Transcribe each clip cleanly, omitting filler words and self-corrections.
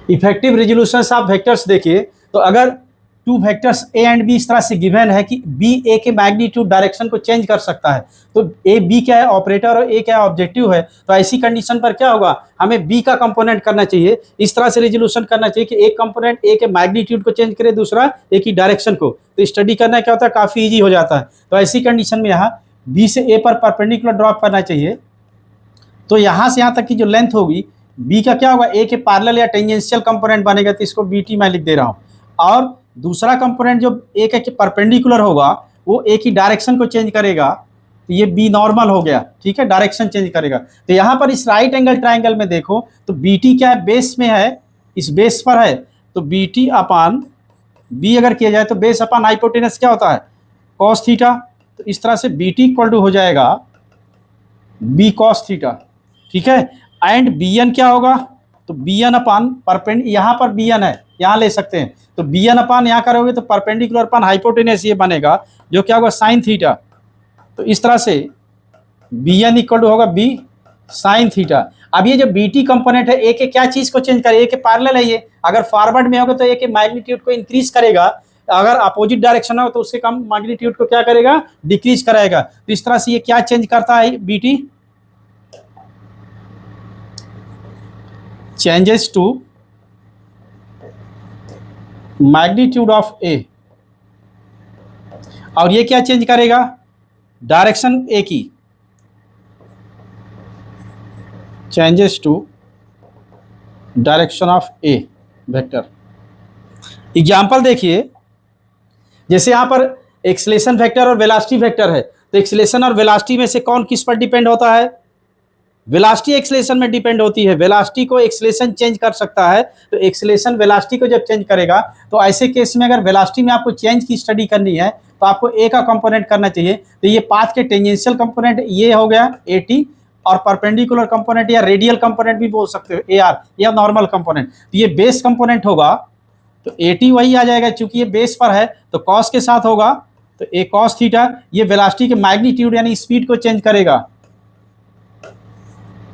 Effective resolution of vectors देखिए, तो अगर two vectors a and b इस तरह से गिवन है कि बी ए के मैग्नीट्यूड डायरेक्शन को चेंज कर सकता है, तो ए बी क्या है ऑपरेटर और ए क्या है ऑब्जेक्टिव है, तो ऐसी कंडीशन पर क्या होगा, हमें बी का कंपोनेंट करना चाहिए, इस तरह से रेजोल्यूशन करना चाहिए कि एक कंपोनेंट ए के मैग्नीट्यूड को चेंज करे, दूसरा ए की डायरेक्शन को। तो स्टडी करना क्या होता है, काफ़ी ईजी हो जाता है। तो ऐसी कंडीशन में यहाँ बी से ए पर परपेंडिकुलर ड्रॉप करना चाहिए, तो यहाँ से यहाँ तक की जो लेंथ होगी बी का क्या होगा, ए के पैरेलल या टेंजेंशियल कंपोनेंट बनेगा, तो इसको बी टी मैं लिख दे रहा हूँ। और दूसरा कंपोनेंट जो ए के परपेंडिकुलर होगा वो ए की डायरेक्शन को चेंज करेगा, तो ये बी नॉर्मल हो गया, ठीक है, डायरेक्शन चेंज करेगा। तो यहाँ पर इस राइट एंगल ट्राइंगल में देखो तो बी टी क्या है, बेस में है, इस बेस पर है, तो बी टी अपान बी अगर किया जाए तो बेस अपान हाइपोटेनस क्या होता है, कॉस थीटा। तो इस तरह से बी टी इक्वल टू हो जाएगा बी कॉस थीटा, ठीक है। एंड बी एन क्या होगा, तो बी एन अपान परपेंडिकुलर, यहाँ पर बी एन है, यहाँ ले सकते हैं, तो बी एन अपान यहाँ करोगे तो परपेंडिकुलर अपान हाइपोटेनस ये बनेगा, जो क्या होगा साइन थीटा। तो इस तरह से बी एन इक्वल टू होगा बी साइन थीटा। अब ये जो बी टी कंपोनेंट है ए के क्या चीज़ को चेंज करे, ए के पैरेलल है ये, अगर फॉरवर्ड में होगा तो ए के मैग्नीट्यूड को इंक्रीज करेगा, अगर अपोजिट डायरेक्शन हो तो उससे कम मैग्नीट्यूड को क्या करेगा, डिक्रीज कराएगा। तो इस तरह से ये क्या चेंज करता है, B T changes to magnitude of A, और ये क्या चेंज करेगा, डायरेक्शन ए की, changes to direction of A vector. Example देखिए, जैसे यहां पर एक्सेलेरेशन वेक्टर और वेलोसिटी वेक्टर है, तो एक्सेलेरेशन और वेलोसिटी में से कौन किस पर डिपेंड होता है, वेलोसिटी एक्सेलेरेशन में डिपेंड होती है, वेलोसिटी को एक्सेलेरेशन चेंज कर सकता है, तो एक्सेलेरेशन वेलोसिटी को जब चेंज करेगा, तो ऐसे केस में अगर वेलोसिटी में आपको चेंज की स्टडी करनी है तो आपको ए का कंपोनेंट करना चाहिए। तो ये पाथ के टेंजेंशियल कंपोनेंट ये हो गया ए टी, और परपेंडिकुलर कंपोनेंट या रेडियल कंपोनेंट भी बोल सकते हो ए आर, या नॉर्मल कंपोनेंट। तो ये बेस कंपोनेंट होगा, तो ए टी वही आ जाएगा, चूंकि ये बेस पर है तो कॉस के साथ होगा, तो ए कॉस थीटा। ये वेलोसिटी के मैग्नीट्यूड यानी स्पीड को चेंज करेगा,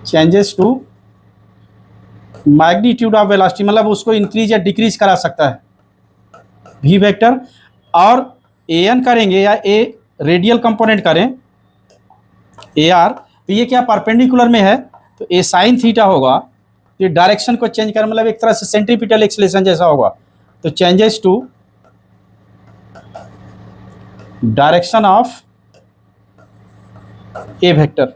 changes to magnitude of velocity, मतलब उसको इंक्रीज या डिक्रीज करा सकता है वी वेक्टर। और ए एन करेंगे या ए रेडियल कंपोनेंट करें ए आर, तो ये क्या परपेंडिकुलर में है, तो ए साइन थीटा होगा, तो डायरेक्शन को चेंज कर, मतलब एक तरह से सेंट्रीपिटल एक्सेलेरेशन जैसा होगा, तो changes to direction of A vector.